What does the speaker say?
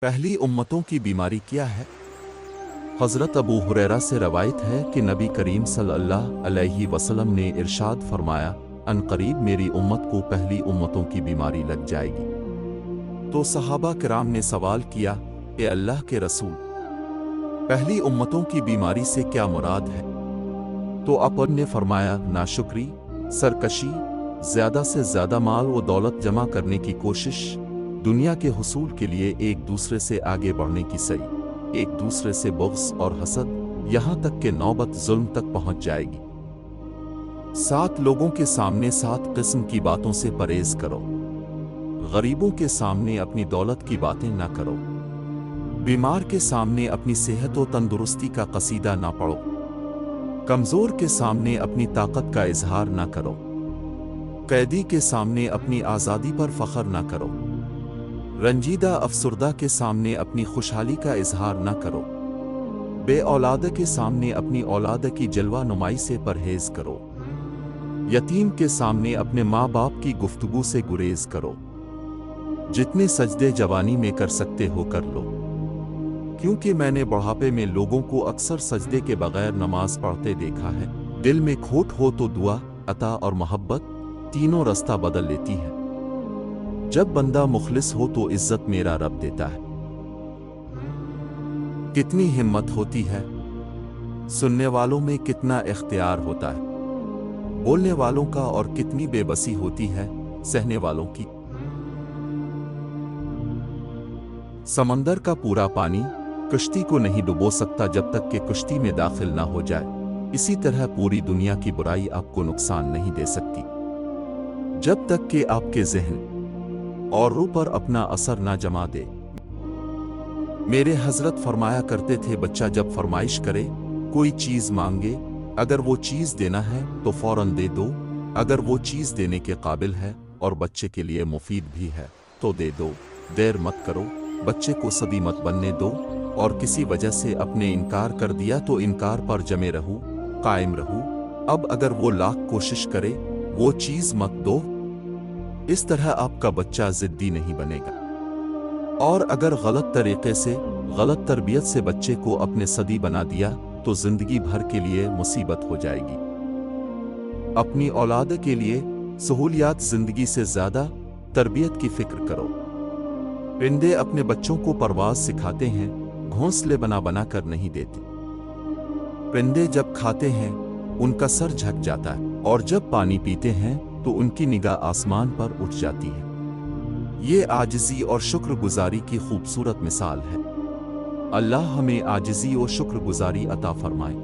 पहली उम्मतों की बीमारी क्या है? हज़रत अबू हुरैरा से रवायत है कि नबी करीम सल्लल्लाहु अलैहि वसल्लम ने इरशाद फरमाया, अनकरीब मेरी उम्मत को पहली उम्मतों की बीमारी लग जाएगी। तो सहाबा किराम ने सवाल किया, ए अल्लाह के रसूल, पहली उम्मतों की बीमारी से क्या मुराद है? तो आप ने फरमाया, नाशुक्री, सरकशी, ज़्यादा से ज़्यादा माल व दौलत जमा करने की कोशिश, दुनिया के हुसूल के लिए एक दूसरे से आगे बढ़ने की सही, एक दूसरे से बुग़्ज़ और हसद, यहाँ तक कि नौबत जुल्म तक पहुँच जाएगी। 7 लोगों के सामने 7 किस्म की बातों से परहेज़ करो। गरीबों के सामने अपनी दौलत की बातें ना करो। बीमार के सामने अपनी सेहत व तंदुरुस्ती का कसीदा ना पढ़ो। कमज़ोर के सामने अपनी ताकत का इजहार ना करो। कैदी के सामने अपनी आज़ादी पर फ़ख्र ना करो। रंजीदा अफसुर्दा के सामने अपनी खुशहाली का इजहार न करो। बे औलाद के सामने अपनी औलाद की जलवा नुमाई से परहेज करो। यतीम के सामने अपने माँ बाप की गुफ्तगू से गुरेज करो। जितने सजदे जवानी में कर सकते हो कर लो, क्योंकि मैंने बुढ़ापे में लोगों को अक्सर सजदे के बगैर नमाज पढ़ते देखा है। दिल में खोट हो तो दुआ, अता और मोहब्बत तीनों रास्ता बदल लेती है। जब बंदा मुखलिस हो तो इज्जत मेरा रब देता है। कितनी हिम्मत होती है, सुनने वालों में कितना इख्तियार होता है, बोलने वालों का और कितनी बेबसी होती है सहने वालों की। समंदर का पूरा पानी कश्ती को नहीं डुबो सकता जब तक कि कश्ती में दाखिल ना हो जाए। इसी तरह पूरी दुनिया की बुराई आपको नुकसान नहीं दे सकती जब तक कि आपके ज़हन और रूह पर अपना असर ना जमा दे। मेरे हजरत फरमाया करते थे, बच्चा जब फरमाइश करे, कोई चीज मांगे, अगर वो चीज देना है तो फौरन दे दो। अगर वो चीज देने के काबिल है और बच्चे के लिए मुफीद भी है तो दे दो। देर मत करो, बच्चे को सदी मत बनने दो। और किसी वजह से अपने इनकार कर दिया तो इनकार पर जमे रहूं, कायम रहूं। अब अगर वो लाख कोशिश करे, वो चीज मत दो। इस तरह आपका बच्चा जिद्दी नहीं बनेगा। और अगर गलत तरीके से, गलत तरबियत से बच्चे को अपने सदी बना दिया तो जिंदगी भर के लिए मुसीबत हो जाएगी। अपनी औलाद के लिए सहूलियात जिंदगी से ज्यादा तरबियत की फिक्र करो। परिंदे अपने बच्चों को परवाज सिखाते हैं, घोंसले बना बना कर नहीं देते। परिंदे जब खाते हैं उनका सर झक जाता है, और जब पानी पीते हैं तो उनकी निगाह आसमान पर उठ जाती है। ये आजिज़ी और शुक्रगुजारी की खूबसूरत मिसाल है। अल्लाह हमें आजिज़ी और शुक्रगुजारी अता फरमाए।